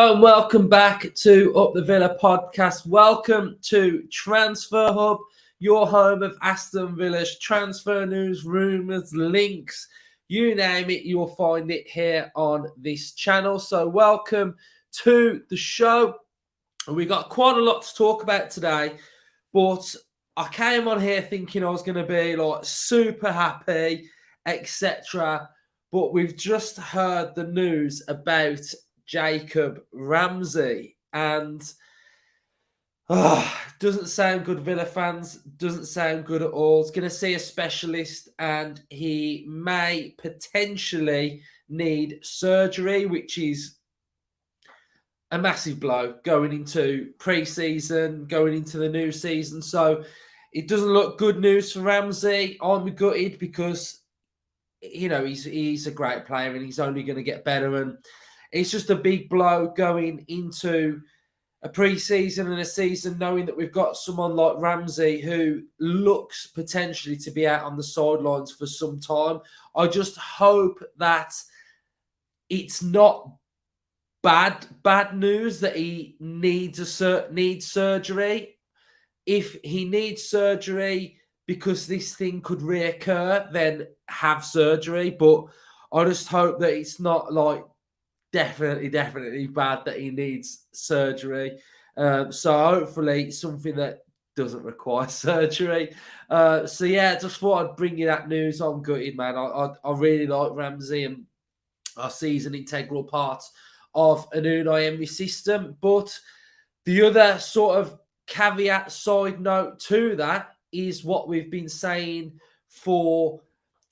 Hello and welcome back to Up the Villa podcast. Welcome to Transfer Hub, your home of Aston Villa's transfer news, rumours, links, you name it, you'll find it here on this channel. So welcome to the show. We got quite a lot to talk about today, but I came on here thinking I was going to be like super happy, etc. But we've just heard the news about Jacob Ramsey, and doesn't sound good, Villa fans. Doesn't sound good at all. He's going to see a specialist, and he may potentially need surgery, which is a massive blow going into pre-season, going into the new season. So it doesn't look good news for Ramsey. I'm gutted because he's a great player and he's only going to get better, and it's just a big blow going into a pre-season and a season knowing that we've got someone like Ramsey who looks potentially to be out on the sidelines for some time. I just hope that it's not bad news that he needs surgery. If he needs surgery because this thing could reoccur, then have surgery. But I just hope that it's not like definitely bad that he needs surgery. So hopefully something that doesn't require surgery. So yeah, just thought I'd bring you that news. I'm gutted, man. I really like Ramsey, and I see he's an integral part of an Unai Emery system. But the other sort of caveat side note to that is what we've been saying for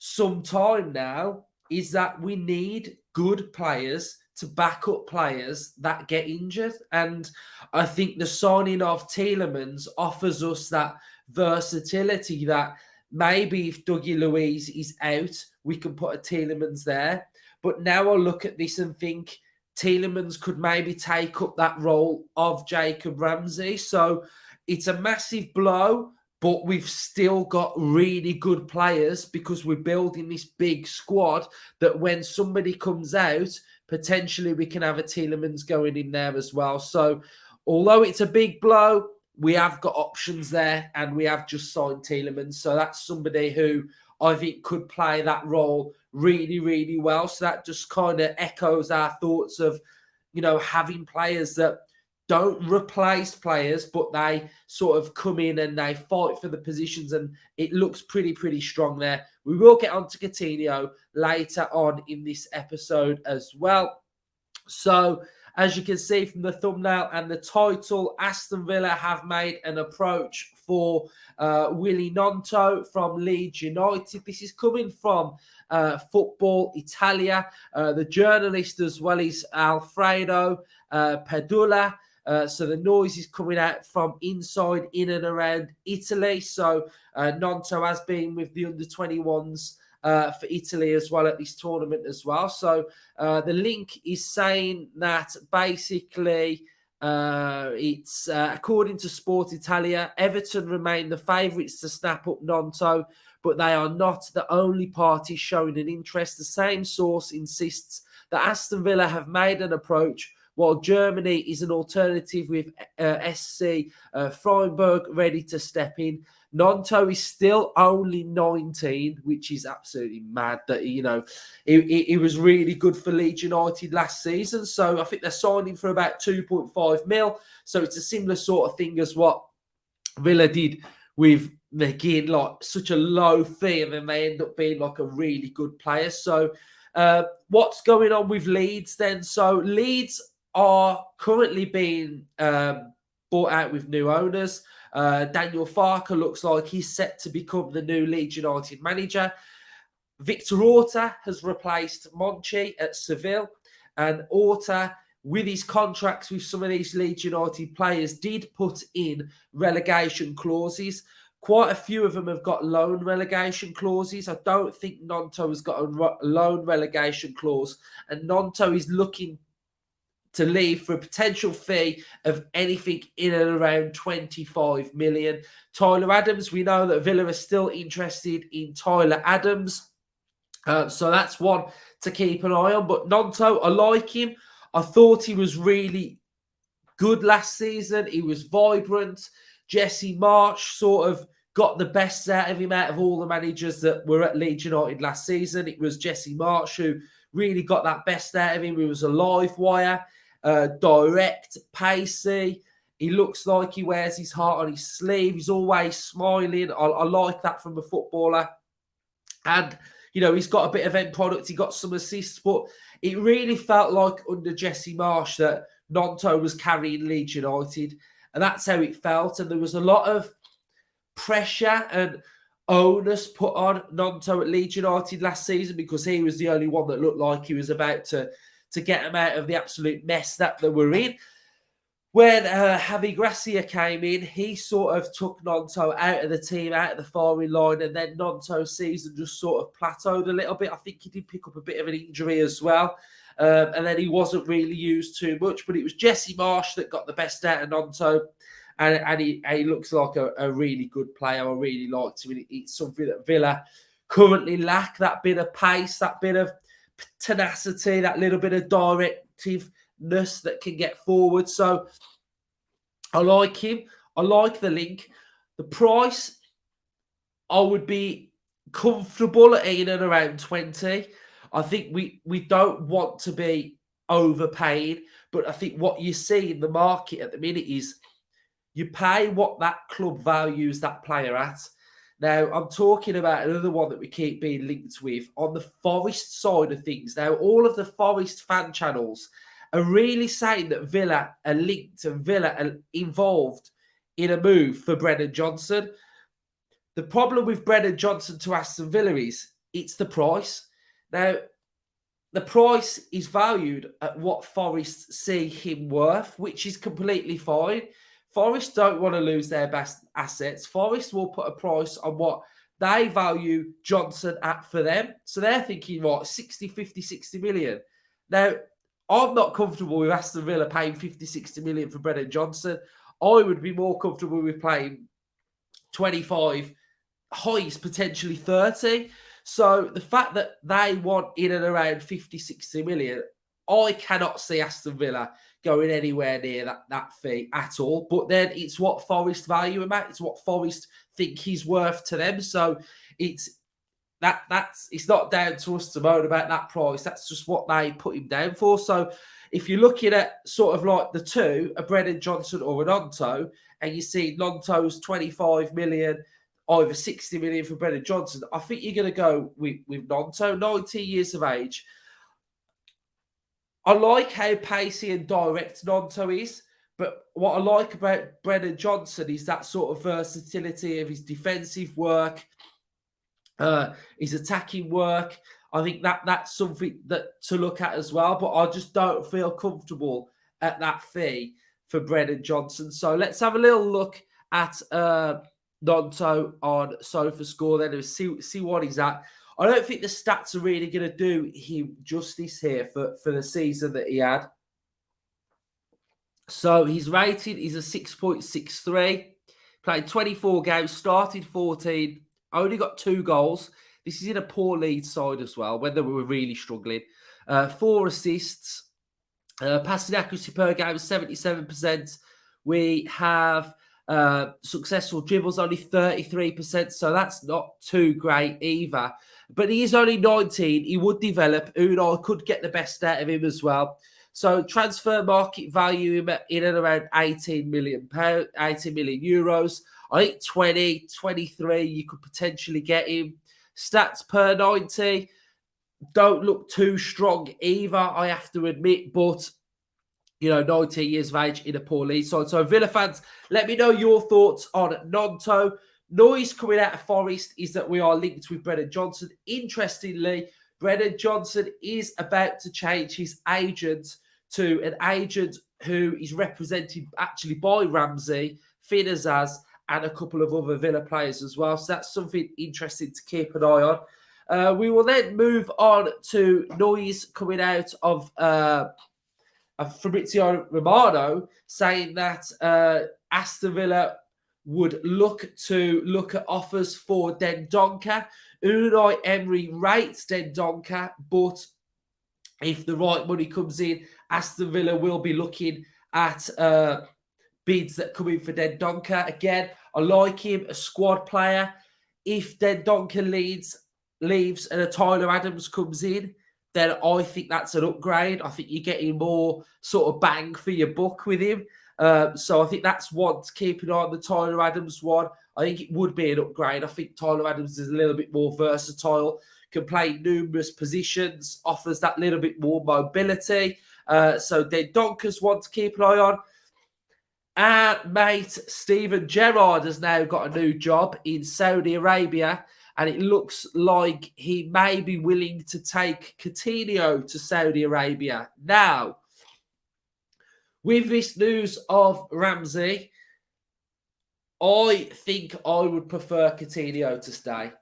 some time now, is that we need good players to back up players that get injured. And I think the signing of Tielemans offers us that versatility that maybe if Dougie Luiz is out, we can put a Tielemans there. But now I look at this and think Tielemans could maybe take up that role of Jacob Ramsey. So it's a massive blow, but we've still got really good players because we're building this big squad that when somebody comes out, potentially we can have a Tielemans going in there as well. So although it's a big blow, we have got options there, and we have just signed Tielemans. So that's somebody who I think could play that role really, really well. So that just kind of echoes our thoughts of, having players that don't replace players, but they sort of come in and they fight for the positions, and it looks pretty strong there. We will get on to Coutinho later on in this episode as well. So, as you can see from the thumbnail and the title, Aston Villa have made an approach for Willy Gnonto from Leeds United. This is coming from Football Italia. The journalist as well is Alfredo Pedula. So the noise is coming out from inside, in and around Italy. So Gnonto has been with the under-21s for Italy as well at this tournament as well. So the link is saying that basically it's according to Sport Italia, Everton remain the favourites to snap up Gnonto, but they are not the only party showing an interest. The same source insists that Aston Villa have made an approach, while Germany is an alternative with SC Freiburg ready to step in. Gnonto is still only 19, which is absolutely mad that, he was really good for Leeds United last season. So I think they're signing for about 2.5 mil. So it's a similar sort of thing as what Villa did with McGinn, like such a low fee, and then they end up being like a really good player. So what's going on with Leeds then? So Leeds are currently being bought out with new owners. Daniel Farke looks like he's set to become the new Leeds United manager. Victor Orta has replaced Monchi at Seville, and Orta, with his contracts with some of these Leeds United players, did put in relegation clauses. Quite a few of them have got loan relegation clauses. I don't think Gnonto has got a loan relegation clause, and Gnonto is looking to leave for a potential fee of anything in and around 25 million. Tyler Adams, we know that Villa are still interested in Tyler Adams. So that's one to keep an eye on. But Gnonto, I like him. I thought he was really good last season. He was vibrant. Jesse Marsch sort of got the best out of him out of all the managers that were at Leeds United last season. It was Jesse Marsch who really got that best out of him. He was a live wire, direct, pacey. He looks like he wears his heart on his sleeve. He's always smiling. I like that from a footballer. And, you know, he's got a bit of end product. He got some assists, but it really felt like under Jesse Marsch that Gnonto was carrying Leeds United. And that's how it felt. And there was a lot of pressure and onus put on Gnonto at Leeds United last season because he was the only one that looked like he was about to get them out of the absolute mess that they were in. When Javi Gracia came in, he sort of took Gnonto out of the team, out of the firing line, and then Gnonto's season just sort of plateaued a little bit. I think he did pick up a bit of an injury as well, and then he wasn't really used too much, but it was Jesse Marsch that got the best out of Gnonto, and he looks like a really good player. I really liked him. It's something that Villa currently lack, that bit of pace, that bit of tenacity, that little bit of directiveness that can get forward. So I like him. I like the link. The price, I would be comfortable at in and around 20. I think we don't want to be overpaid, but I think what you see in the market at the minute is you pay what that club values that player at. Now, I'm talking about another one that we keep being linked with on the Forest side of things. Now, all of the Forest fan channels are really saying that Villa are linked and Villa are involved in a move for Brennan Johnson. The problem with Brennan Johnson to Aston Villa is it's the price. Now, the price is valued at what Forest see him worth, which is completely fine. Forest don't want to lose their best assets. Forest will put a price on what they value Johnson at for them. So they're thinking, what, 60, 50, 60 million. Now, I'm not comfortable with Aston Villa paying 50, 60 million for Brennan Johnson. I would be more comfortable with paying 25, highest potentially 30. So the fact that they want in and around 50, 60 million, I cannot see Aston Villa going anywhere near that fee at all. But then it's what Forest value him at. It's what Forest think he's worth to them. So it's not down to us to moan about that price. That's just what they put him down for. So if you're looking at sort of like the two, a Brennan Johnson or a Gnonto, and you see Gnonto's 25 million, over 60 million for Brennan Johnson, I think you're going to go with Gnonto, 19 years of age. I like how pacey and direct Gnonto is, but what I like about Brennan Johnson is that sort of versatility of his defensive work, his attacking work. I think that's something that to look at as well, but I just don't feel comfortable at that fee for Brennan Johnson. So let's have a little look at Gnonto on SofaScore then and see what he's at. I don't think the stats are really going to do him justice here for the season that he had. So his rating is a 6.63. Played 24 games, started 14, only got 2 goals. This is in a poor Leeds side as well, when they were really struggling. 4 assists. Passing accuracy per game, 77%. We have successful dribbles, only 33%, so that's not too great either. But he is only 19. He would develop. Unai could get the best out of him as well. So transfer market value him in and around 18 million euros. I think 20, 23, you could potentially get him. Stats per 90 don't look too strong either, I have to admit, but 19 years of age in a poor league side. So Villa fans, let me know your thoughts on Gnonto. Noise coming out of Forest is that we are linked with Brennan Johnson. Interestingly, Brennan Johnson is about to change his agent to an agent who is represented actually by Ramsey, Finazaz, and a couple of other Villa players as well. So that's something interesting to keep an eye on. We will then move on to noise coming out of Fabrizio Romano saying that Aston Villa would look at offers for Dendoncker. Unai Emery rates Dendoncker, but if the right money comes in, Aston Villa will be looking at bids that come in for Gnonto. Again, I like him, a squad player. If Gnonto leaves and a Tyler Adams comes in, then I think that's an upgrade. I think you're getting more sort of bang for your buck with him. So I think that's one to keep an eye on, the Tyler Adams one. I think it would be an upgrade. I think Tyler Adams is a little bit more versatile, can play numerous positions, offers that little bit more mobility. So Gnonto's one to keep an eye on. And mate, Steven Gerrard has now got a new job in Saudi Arabia, and it looks like he may be willing to take Coutinho to Saudi Arabia. Now, with this news of Ramsey, I think I would prefer Coutinho to stay.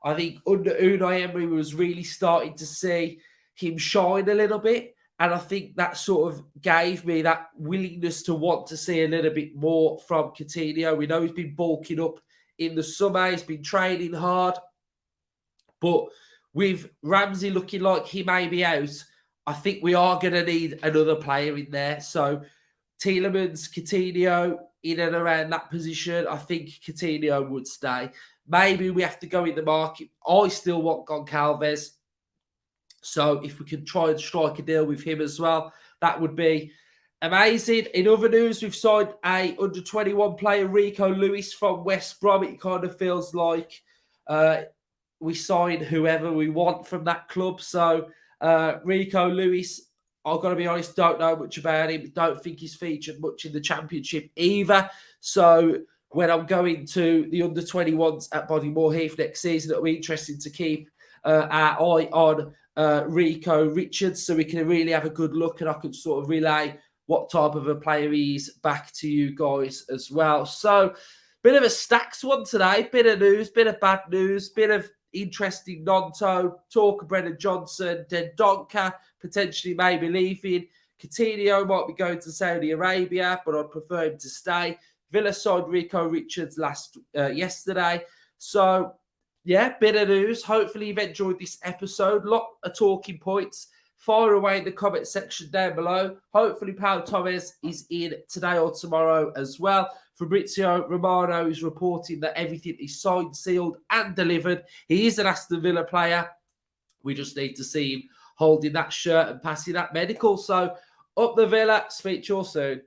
I think under Unai Emery was really starting to see him shine a little bit. And I think that sort of gave me that willingness to want to see a little bit more from Coutinho. We know he's been bulking up in the summer. He's been training hard. But with Ramsey looking like he may be out, I think we are going to need another player in there. So Tielemans, Coutinho, in and around that position, I think Coutinho would stay. Maybe we have to go in the market. I still want Goncalves. So if we can try and strike a deal with him as well, that would be amazing. In other news, we've signed a under-21 player, Rico Lewis from West Brom. It kind of feels like we sign whoever we want from that club. So Rico Lewis, I've got to be honest, don't know much about him. Don't think he's featured much in the Championship either. So when I'm going to the under-21s at Bodymoor Heath next season, it'll be interesting to keep our eye on Rico Richards, so we can really have a good look, and I can sort of relay what type of a player he is back to you guys as well. So, bit of a stacks one today, bit of news, bit of bad news, bit of interesting Gnonto, talk of Brennan Johnson, Gnonto potentially maybe leaving. Coutinho might be going to Saudi Arabia, but I'd prefer him to stay. Villa signed Rico Richards yesterday. So, yeah, bit of news. Hopefully you've enjoyed this episode. Lot of talking points. Fire away in the comment section down below. Hopefully Pau Torres is in today or tomorrow as well. Fabrizio Romano is reporting that everything is signed, sealed and delivered. He is an Aston Villa player. We just need to see him holding that shirt and passing that medical. So, up the Villa. Speak to you all soon.